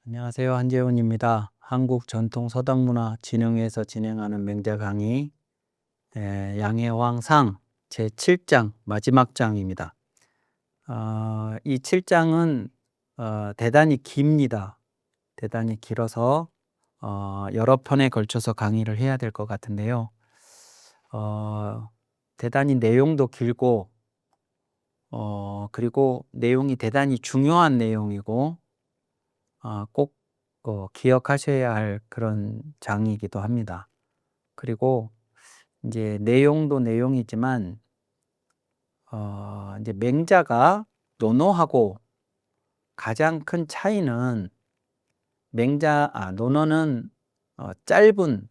안녕하세요. 한재훈입니다. 한국전통서당문화진흥회에서 진행하는 맹자 강의 양해왕상 제7장 마지막 장입니다. 이 7장은 대단히 깁니다. 대단히 길어서 여러 편에 걸쳐서 강의를 해야 될 것 같은데요. 대단히 내용도 길고 그리고 내용이 대단히 중요한 내용이고 꼭 기억하셔야 할 그런 장이기도 합니다. 그리고 이제 내용도 내용이지만 이제 맹자가 논어하고 가장 큰 차이는 논어는 짧은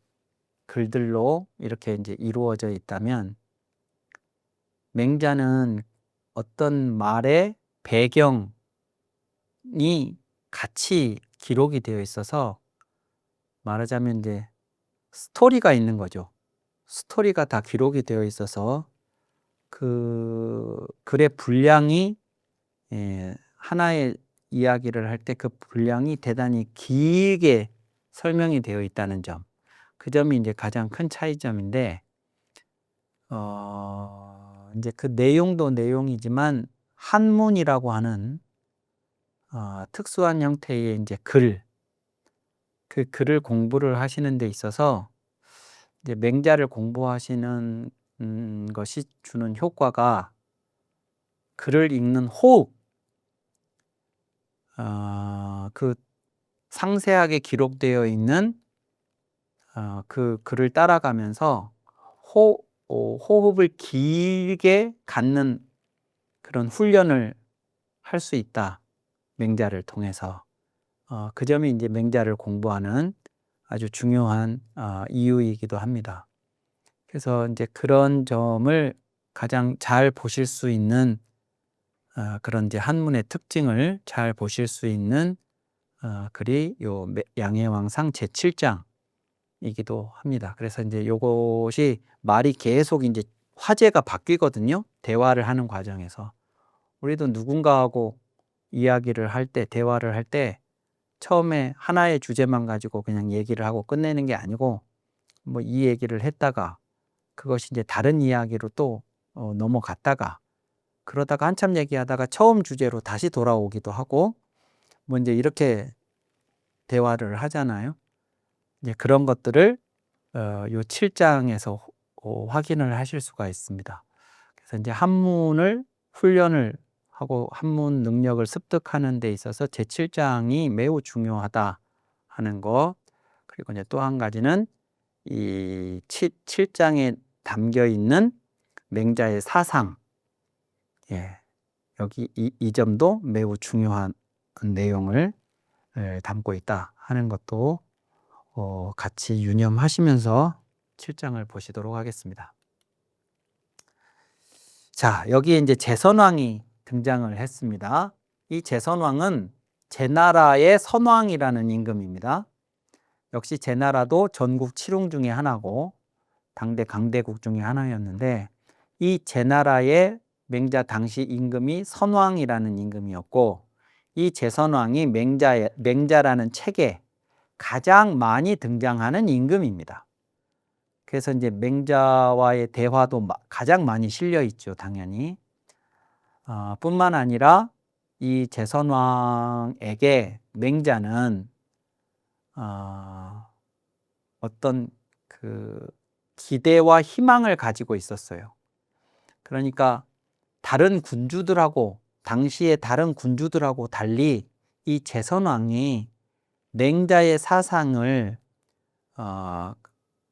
글들로 이렇게 이제 이루어져 있다면 맹자는 어떤 말의 배경이 같이 기록이 되어 있어서 말하자면 이제 스토리가 있는 거죠. 스토리가 다 기록이 되어 있어서 그 글의 분량이 하나의 이야기를 할 때 그 분량이 대단히 길게 설명이 되어 있다는 점, 그 점이 이제 가장 큰 차이점인데 이제 그 내용도 내용이지만 한문이라고 하는 특수한 형태의 이제 그 글을 공부를 하시는 데 있어서 이제 맹자를 공부하시는 것이 주는 효과가 글을 읽는 호흡, 그 상세하게 기록되어 있는 그 글을 따라가면서 호흡을 길게 갖는 그런 훈련을 할 수 있다. 맹자를 통해서. 그 점이 이제 맹자를 공부하는 아주 중요한 이유이기도 합니다. 그래서 이제 그런 점을 가장 잘 보실 수 있는 그런 이제 한문의 특징을 잘 보실 수 있는 글이 요 양해왕상 제7장이기도 합니다. 그래서 이제 요것이 말이 계속 이제 화제가 바뀌거든요. 대화를 하는 과정에서. 우리도 누군가하고 이야기를 할 때, 대화를 할 때 처음에 하나의 주제만 가지고 그냥 얘기를 하고 끝내는 게 아니고 뭐 이 얘기를 했다가 그것이 이제 다른 이야기로 또 넘어갔다가 그러다가 한참 얘기하다가 처음 주제로 다시 돌아오기도 하고 뭐 이제 이렇게 대화를 하잖아요. 이제 그런 것들을 요 7장에서 확인을 하실 수가 있습니다. 그래서 이제 한문을 훈련을 하고 한문 능력을 습득하는 데 있어서 제7장이 매우 중요하다 하는 것, 그리고 이제 또 한 가지는 이 7장에 담겨 있는 맹자의 사상, 여기 이 점도 매우 중요한 내용을 담고 있다 하는 것도 같이 유념하시면서 7장을 보시도록 하겠습니다. 자, 여기에 이제 제선왕이 등장을 했습니다. 이 제선왕은 제나라의 선왕이라는 임금입니다. 역시 제나라도 전국 7홍 중에 하나고 당대 강대국 중에 하나였는데 이 제나라의 맹자 당시 임금이 선왕이라는 임금이었고 이 제선왕이 맹자라는 책에 가장 많이 등장하는 임금입니다. 그래서 이제 맹자와의 대화도 가장 많이 실려 있죠, 당연히. 뿐만 아니라 이 제선왕에게 맹자는 어떤 그 기대와 희망을 가지고 있었어요. 그러니까 당시의 다른 군주들하고 달리 이 제선왕이 맹자의 사상을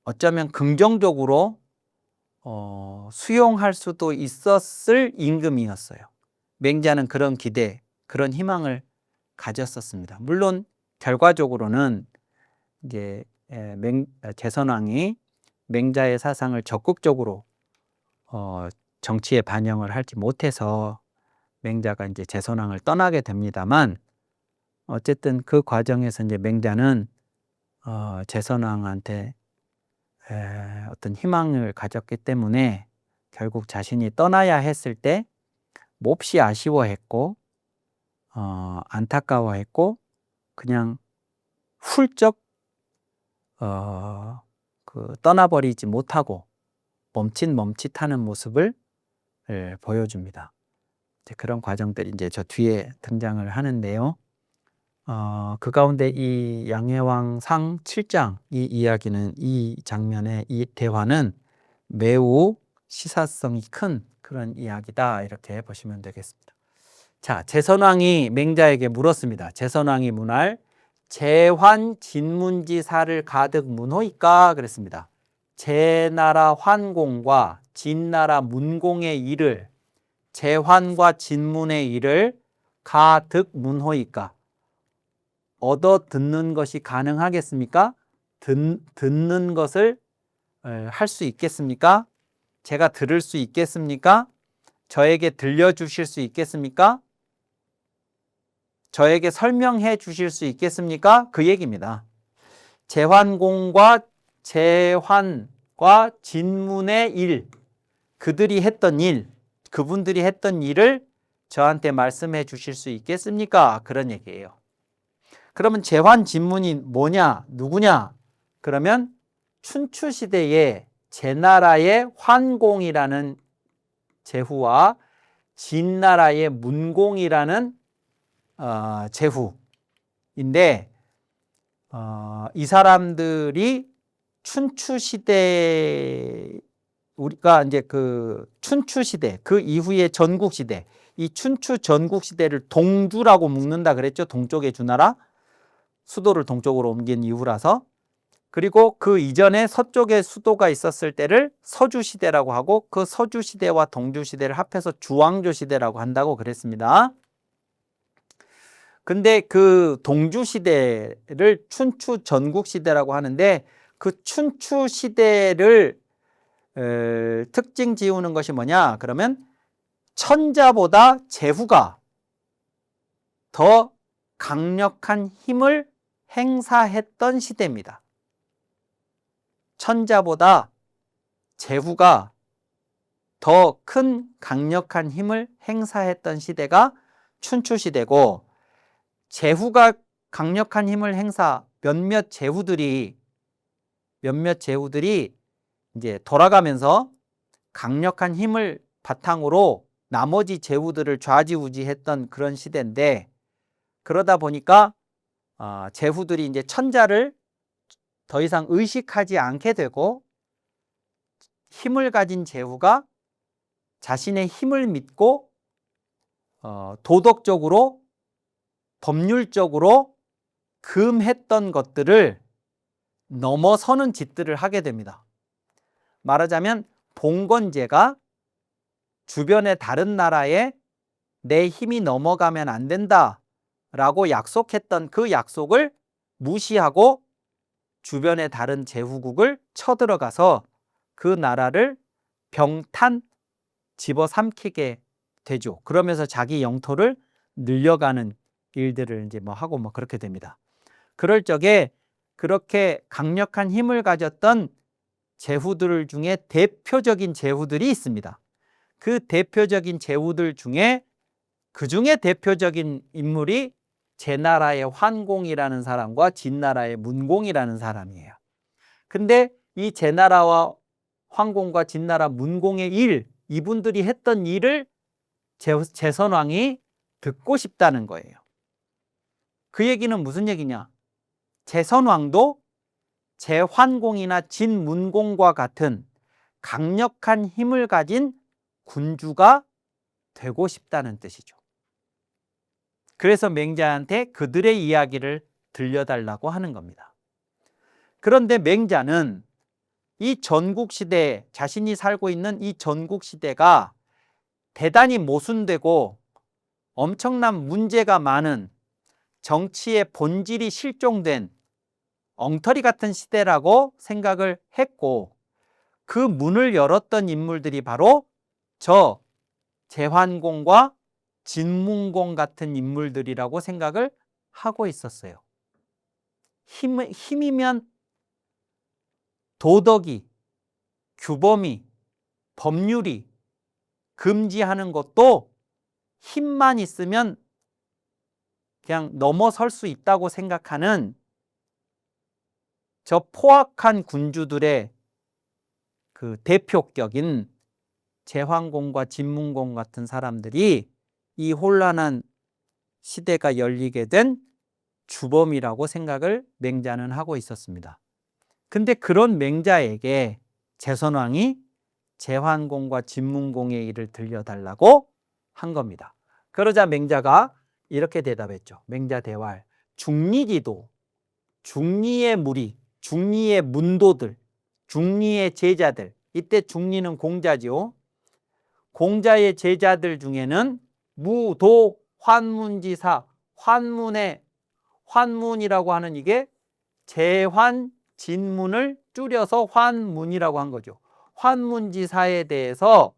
어쩌면 긍정적으로 수용할 수도 있었을 임금이었어요. 맹자는 그런 기대, 그런 희망을 가졌었습니다. 물론 결과적으로는 이제 제선왕이 맹자의 사상을 적극적으로 정치에 반영을 하지 못해서 맹자가 이제 제선왕을 떠나게 됩니다만 어쨌든 그 과정에서 이제 맹자는 제선왕한테 어떤 희망을 가졌기 때문에 결국 자신이 떠나야 했을 때 몹시 아쉬워했고 안타까워했고 그냥 훌쩍 떠나버리지 못하고 멈칫멈칫하는 모습을 보여줍니다. 이제 그런 과정들이 이제 저 뒤에 등장을 하는데요. 그 가운데 이 양해왕상 7장 이 이야기는 이 장면의 이 대화는 매우 시사성이 큰 그런 이야기다 이렇게 보시면 되겠습니다. 자, 제선왕이 맹자에게 물었습니다. 제선왕이 문할 제환 진문지사를 가득 문호이까 그랬습니다. 제나라 환공과 진나라 문공의 일을 제환과 진문의 일을 가득 문호이까 얻어 듣는 것이 가능하겠습니까? 듣는 것을 할 수 있겠습니까? 제가 들을 수 있겠습니까? 저에게 들려주실 수 있겠습니까? 저에게 설명해 주실 수 있겠습니까? 그 얘기입니다. 제환공과 제환과 진문의 일, 그분들이 했던 일을 저한테 말씀해 주실 수 있겠습니까? 그런 얘기예요. 그러면 제환 진문이 뭐냐? 누구냐? 그러면 춘추시대에 제나라의 환공이라는 제후와 진나라의 문공이라는 제후인데 이 사람들이 춘추시대 우리가 이제 그 춘추시대 그 이후의 전국시대 이 춘추 전국시대를 동주라고 묶는다 그랬죠. 동쪽의 주나라 수도를 동쪽으로 옮긴 이후라서 그리고 그 이전에 서쪽에 수도가 있었을 때를 서주시대라고 하고 그 서주시대와 동주시대를 합해서 주왕조시대라고 한다고 그랬습니다. 근데 그 동주시대를 춘추 전국시대라고 하는데 그 춘추시대를 특징 지우는 것이 뭐냐? 그러면 천자보다 제후가 더 강력한 힘을 행사했던 시대입니다. 천자보다 제후가 더 큰 강력한 힘을 행사했던 시대가 춘추시대고 제후가 강력한 힘을 몇몇 제후들이 이제 돌아가면서 강력한 힘을 바탕으로 나머지 제후들을 좌지우지했던 그런 시대인데 그러다 보니까 제후들이 이제 천자를 더 이상 의식하지 않게 되고 힘을 가진 제후가 자신의 힘을 믿고 도덕적으로 법률적으로 금했던 것들을 넘어서는 짓들을 하게 됩니다. 말하자면 봉건제가 주변의 다른 나라에 내 힘이 넘어가면 안 된다라고 약속했던 그 약속을 무시하고 주변의 다른 제후국을 쳐들어가서 그 나라를 병탄 집어삼키게 되죠. 그러면서 자기 영토를 늘려가는 일들을 이제 하고 그렇게 됩니다. 그럴 적에 그렇게 강력한 힘을 가졌던 제후들 중에 대표적인 제후들이 있습니다. 그 대표적인 제후들 중에 대표적인 인물이 제나라의 환공이라는 사람과 진나라의 문공이라는 사람이에요. 근데 이 제나라와 환공과 진나라 문공의 이분들이 했던 일을 제선왕이 듣고 싶다는 거예요. 그 얘기는 무슨 얘기냐? 제선왕도 제환공이나 진문공과 같은 강력한 힘을 가진 군주가 되고 싶다는 뜻이죠. 그래서 맹자한테 그들의 이야기를 들려달라고 하는 겁니다. 그런데 맹자는 이 전국시대, 자신이 살고 있는 이 전국시대가 대단히 모순되고 엄청난 문제가 많은 정치의 본질이 실종된 엉터리 같은 시대라고 생각을 했고 그 문을 열었던 인물들이 바로 저 제환공과 진문공 같은 인물들이라고 생각을 하고 있었어요. 힘이면 도덕이, 규범이, 법률이 금지하는 것도 힘만 있으면 그냥 넘어설 수 있다고 생각하는 저 포악한 군주들의 그 대표격인 제환공과 진문공 같은 사람들이 이 혼란한 시대가 열리게 된 주범이라고 생각을 맹자는 하고 있었습니다. 근데 그런 맹자에게 제선왕이 제환공과 진문공의 일을 들려달라고 한 겁니다. 그러자 맹자가 이렇게 대답했죠. 맹자 대활. 중리지도, 중리의 무리, 중리의 문도들, 중리의 제자들. 이때 중리는 공자지요. 공자의 제자들 중에는 무도 환문지사, 환문이라고 하는 이게 제환 진문을 줄여서 환문이라고 한 거죠. 환문지사에 대해서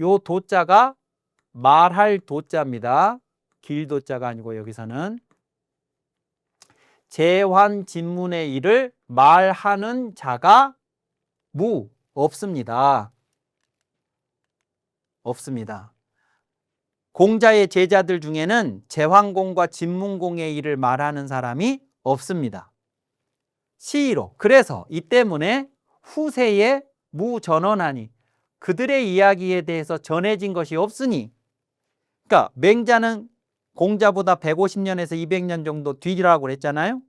요 도자가 말할 도자입니다. 길도자가 아니고 여기서는 제환 진문의 일을 말하는 자가 없습니다. 없습니다. 공자의 제자들 중에는 제환공과 진문공의 일을 말하는 사람이 없습니다. 시의로. 그래서 이 때문에 후세에 무전언하니 그들의 이야기에 대해서 전해진 것이 없으니, 그러니까 맹자는 공자보다 150년에서 200년 정도 뒤라고 그랬잖아요.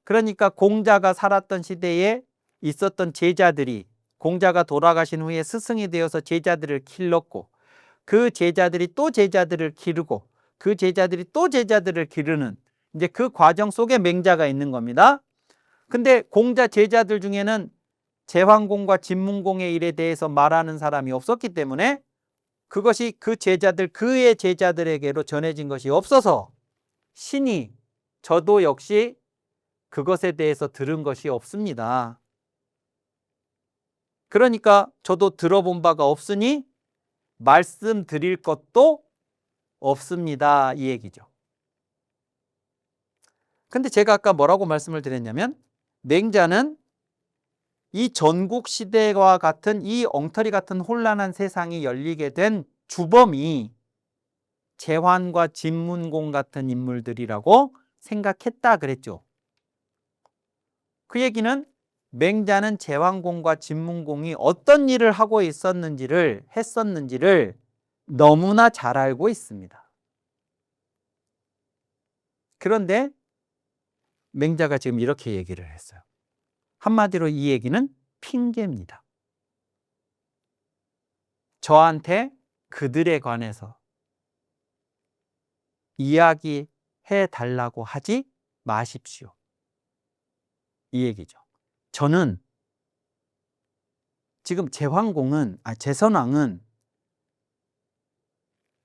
그러니까 공자가 살았던 시대에 있었던 제자들이 공자가 돌아가신 후에 스승이 되어서 제자들을 길렀고, 그 제자들이 또 제자들을 기르고, 그 제자들이 또 제자들을 기르는 이제 그 과정 속에 맹자가 있는 겁니다. 근데 공자 제자들 중에는 제환공과 진문공의 일에 대해서 말하는 사람이 없었기 때문에 그것이 그 제자들, 그의 제자들에게로 전해진 것이 없어서 신이 저도 역시 그것에 대해서 들은 것이 없습니다. 그러니까 저도 들어본 바가 없으니 말씀드릴 것도 없습니다. 이 얘기죠. 근데 제가 아까 뭐라고 말씀을 드렸냐면 맹자는 이 전국 시대와 같은 이 엉터리 같은 혼란한 세상이 열리게 된 주범이 제환과 진문공 같은 인물들이라고 생각했다 그랬죠. 그 얘기는 맹자는 제환공과 진문공이 어떤 일을 하고 했었는지를 너무나 잘 알고 있습니다. 그런데 맹자가 지금 이렇게 얘기를 했어요. 한마디로 이 얘기는 핑계입니다. 저한테 그들에 관해서 이야기해 달라고 하지 마십시오. 이 얘기죠. 저는 지금 제선왕은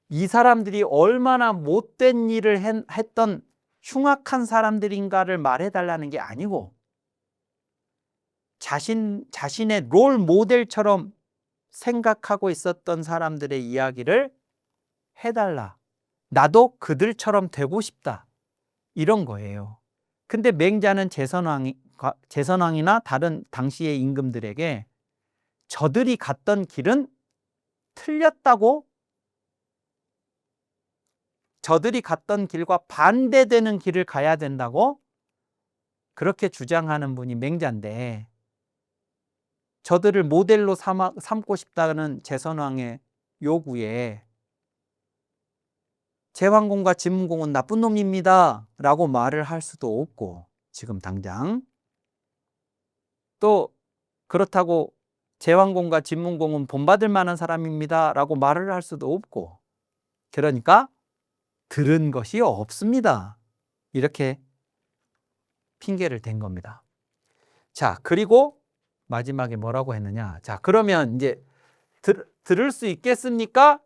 이 사람들이 얼마나 못된 일을 했던 흉악한 사람들인가를 말해달라는 게 아니고 자신의 롤 모델처럼 생각하고 있었던 사람들의 이야기를 해달라. 나도 그들처럼 되고 싶다. 이런 거예요. 근데 맹자는 제선왕이나 다른 당시의 임금들에게 저들이 갔던 길은 틀렸다고, 저들이 갔던 길과 반대되는 길을 가야 된다고 그렇게 주장하는 분이 맹자인데, 저들을 모델로 삼고 싶다는 제선왕의 요구에 제환공과 진문공은 나쁜 놈입니다 라고 말을 할 수도 없고, 지금 당장 또 그렇다고 제환공과 진문공은 본받을 만한 사람입니다 라고 말을 할 수도 없고, 그러니까 들은 것이 없습니다. 이렇게 핑계를 댄 겁니다. 자, 그리고 마지막에 뭐라고 했느냐. 자, 그러면 이제 들을 수 있겠습니까?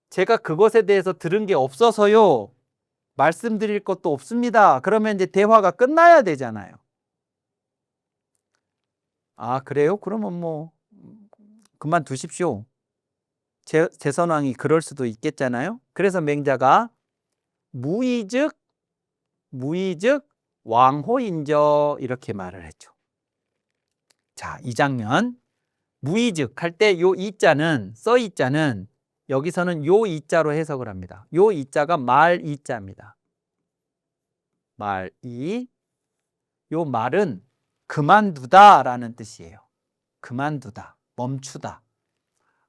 제가 그것에 대해서 들은 게 없어서요. 말씀드릴 것도 없습니다. 그러면 이제 대화가 끝나야 되잖아요. 아, 그래요? 그러면 뭐 그만두십시오. 제선왕이 그럴 수도 있겠잖아요. 그래서 맹자가 무의즉 왕호인저 이렇게 말을 했죠. 자, 이 장면 무의즉 할 때 요 이자는 써이자는 여기서는 요 이자로 해석을 합니다. 요 이자가 말이자입니다. 말이. 요 말은 그만두다라는 뜻이에요. 그만두다, 멈추다.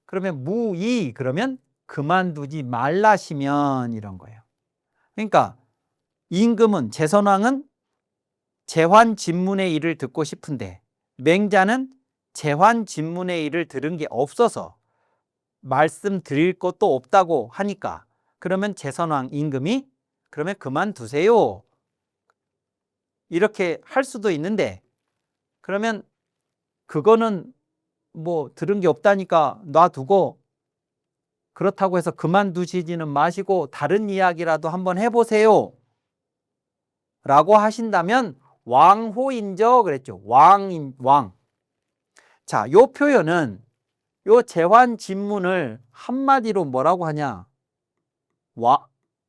그러면 무이 그러면 그만두지 말라시면 이런 거예요. 그러니까 임금은 제선왕은 제환진문의 일을 듣고 싶은데 맹자는 제환진문의 일을 들은 게 없어서 말씀드릴 것도 없다고 하니까 그러면 제선왕 임금이 그러면 그만두세요 이렇게 할 수도 있는데 그러면 그거는 뭐 들은 게 없다니까 놔두고 그렇다고 해서 그만두시지는 마시고 다른 이야기라도 한번 해보세요 라고 하신다면 왕호인저 그랬죠. 왕. 자, 요 표현은 요 제환진문을 한마디로 뭐라고 하냐?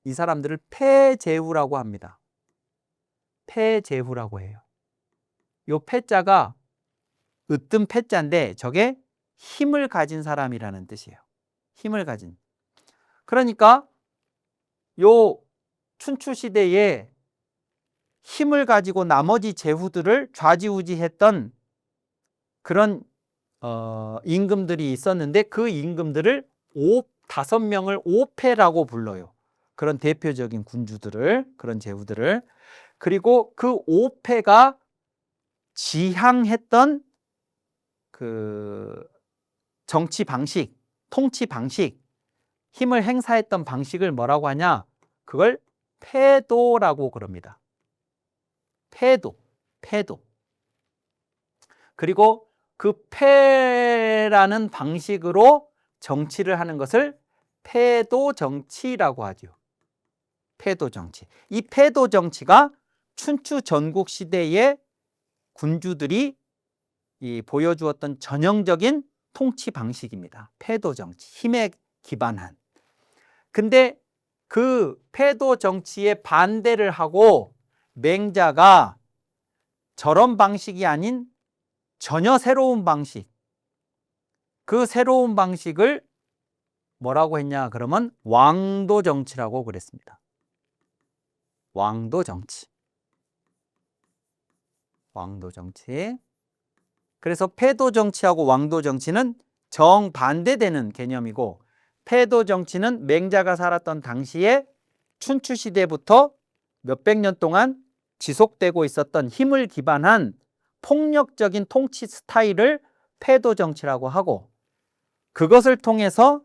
이 사람들을 폐제후라고 합니다. 폐제후라고 해요. 요 폐자가 으뜸 폐자인데 저게 힘을 가진 사람이라는 뜻이에요. 힘을 가진. 그러니까 요 춘추시대에 힘을 가지고 나머지 제후들을 좌지우지했던 그런 임금들이 있었는데 그 임금들을 5명을 오패라고 불러요. 그런 대표적인 군주들을, 그런 제후들을. 그리고 그 오패가 지향했던 그 정치 방식, 통치 방식, 힘을 행사했던 방식을 뭐라고 하냐? 그걸 패도라고 그럽니다. 패도. 그리고 그 패라는 방식으로 정치를 하는 것을 패도 정치라고 하죠. 패도 정치. 이 패도 정치가 춘추 전국 시대의 군주들이 보여주었던 전형적인 통치 방식입니다. 패도 정치, 힘에 기반한. 근데 그 패도 정치에 반대를 하고 맹자가 저런 방식이 아닌 전혀 새로운 방식, 그 새로운 방식을 뭐라고 했냐 그러면 왕도 정치라고 그랬습니다. 왕도 정치. 그래서 패도 정치하고 왕도 정치는 정반대되는 개념이고 패도 정치는 맹자가 살았던 당시에 춘추 시대부터 몇백 년 동안 지속되고 있었던 힘을 기반한 폭력적인 통치 스타일을 패도 정치라고 하고 그것을 통해서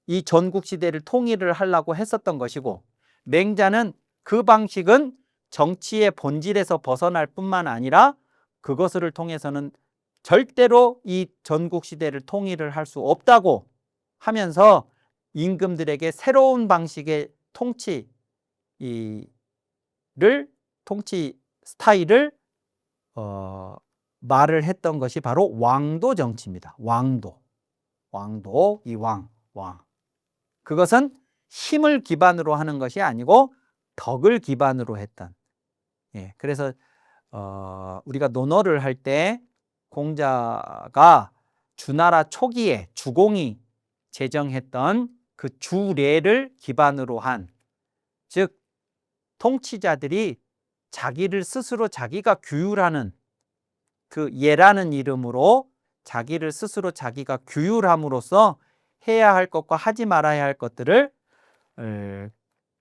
이 전국 시대를 통일을 하려고 했었던 것이고 맹자는 그 방식은 정치의 본질에서 벗어날 뿐만 아니라 그것을 통해서는 절대로 이 전국 시대를 통일을 할 수 없다고 하면서 임금들에게 새로운 방식의 통치 스타일을 말을 했던 것이 바로 왕도 정치입니다. 왕도, 이 왕. 그것은 힘을 기반으로 하는 것이 아니고 덕을 기반으로 했던. 예, 그래서 우리가 논어를 할 때 공자가 주나라 초기에 주공이 제정했던 그 주례를 기반으로 한, 즉 통치자들이 자기를 스스로 자기가 규율하는 그 예라는 이름으로 자기를 스스로 자기가 규율함으로써 해야 할 것과 하지 말아야 할 것들을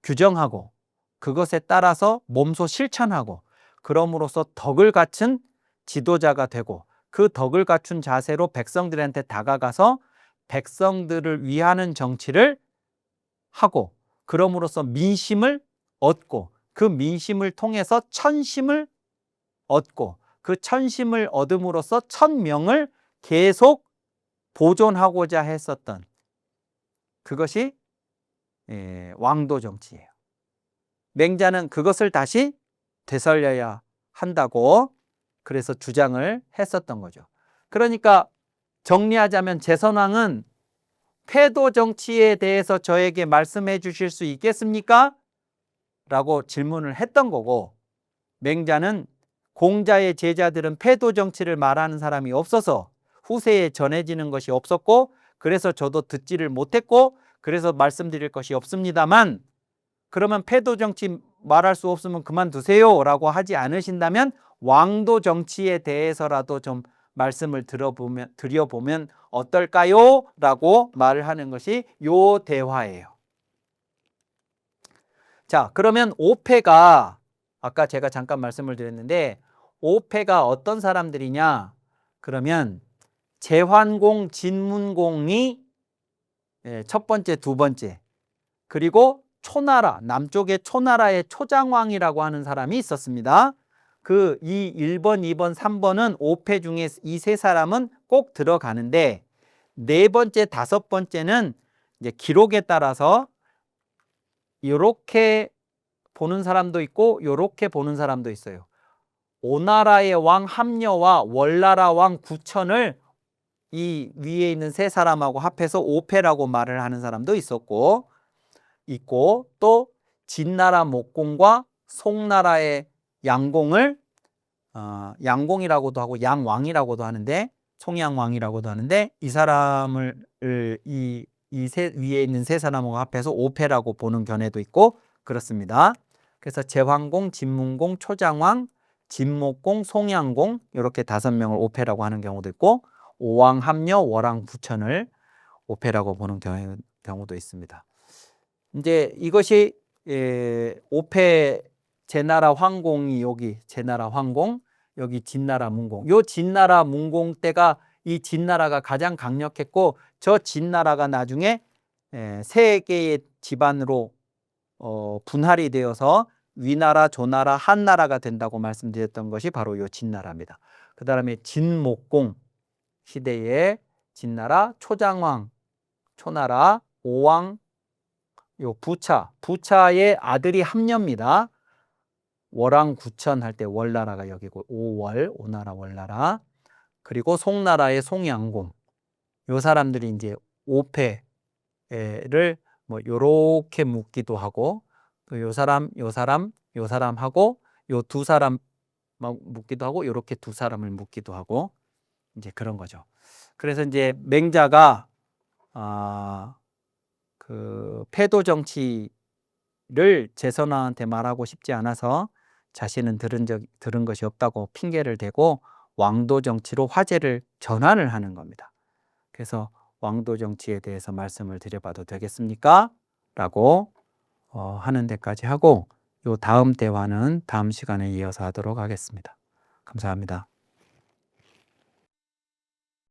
규정하고 그것에 따라서 몸소 실천하고 그럼으로써 덕을 갖춘 지도자가 되고 그 덕을 갖춘 자세로 백성들한테 다가가서 백성들을 위하는 정치를 하고 그럼으로써 민심을 얻고 그 민심을 통해서 천심을 얻고 그 천심을 얻음으로써 천명을 계속 보존하고자 했었던 그것이 왕도 정치예요. 맹자는 그것을 다시 되살려야 한다고 그래서 주장을 했었던 거죠. 그러니까 정리하자면 제선왕은 패도 정치에 대해서 저에게 말씀해 주실 수 있겠습니까? 라고 질문을 했던 거고 맹자는 공자의 제자들은 패도 정치를 말하는 사람이 없어서 후세에 전해지는 것이 없었고 그래서 저도 듣지를 못했고 그래서 말씀드릴 것이 없습니다만 그러면 패도 정치 말할 수 없으면 그만두세요 라고 하지 않으신다면 왕도 정치에 대해서라도 좀 말씀을 드려보면 어떨까요? 라고 말을 하는 것이 요 대화예요. 자, 그러면 오패가 아까 제가 잠깐 말씀을 드렸는데 오패가 어떤 사람들이냐? 그러면 제환공, 진문공이 첫 번째, 두 번째, 그리고 초나라, 남쪽의 초나라의 초장왕이라고 하는 사람이 있었습니다. 그 이 1번, 2번, 3번은 오패 중에 이 세 사람은 꼭 들어가는데 네 번째, 다섯 번째는 이제 기록에 따라서 이렇게 보는 사람도 있고 이렇게 보는 사람도 있어요. 오나라의 왕 함녀와 월나라 왕 구천을 이 위에 있는 세 사람하고 합해서 오패라고 말을 하는 사람도 있고 또 진나라 목공과 송나라의 양공을 양공이라고도 하고 양왕이라고도 하는데 송양왕이라고도 하는데 이 사람을 이 위에 있는 세 사람하고 합해서 오패라고 보는 견해도 있고 그렇습니다. 그래서 제환공, 진문공, 초장왕, 진목공, 송양공 이렇게 5명을 오패라고 하는 경우도 있고 오왕 함녀, 월왕 부천을 오패라고 보는 경우도 있습니다. 이제 이것이 오패 제나라 황공이 여기 제나라 황공, 여기 진나라 문공. 요 진나라 문공 때가 이 진나라가 가장 강력했고 저 진나라가 나중에 세 개의 집안으로 분할이 되어서 위나라, 조나라, 한나라가 된다고 말씀드렸던 것이 바로 요 진나라입니다. 그 다음에 진목공 시대의 진나라, 초장왕, 초나라, 오왕, 요 부차의 아들이 함녀입니다. 월왕 구천 할 때 월나라가 여기고 오월, 오나라, 월나라. 그리고 송나라의 송양공. 요 사람들이 이제 오패를 뭐 요렇게 묻기도 하고 또 요 사람, 요 사람, 요 사람하고 요 두 사람 묻기도 하고 요렇게 두 사람을 묻기도 하고 이제 그런 거죠. 그래서 이제 맹자가 그 패도 정치를 제선왕한테 말하고 싶지 않아서 자신은 들은 것이 없다고 핑계를 대고 왕도 정치로 화제를 전환을 하는 겁니다. 그래서 왕도 정치에 대해서 말씀을 드려봐도 되겠습니까? 라고 하는 데까지 하고 요 다음 대화는 다음 시간에 이어서 하도록 하겠습니다. 감사합니다.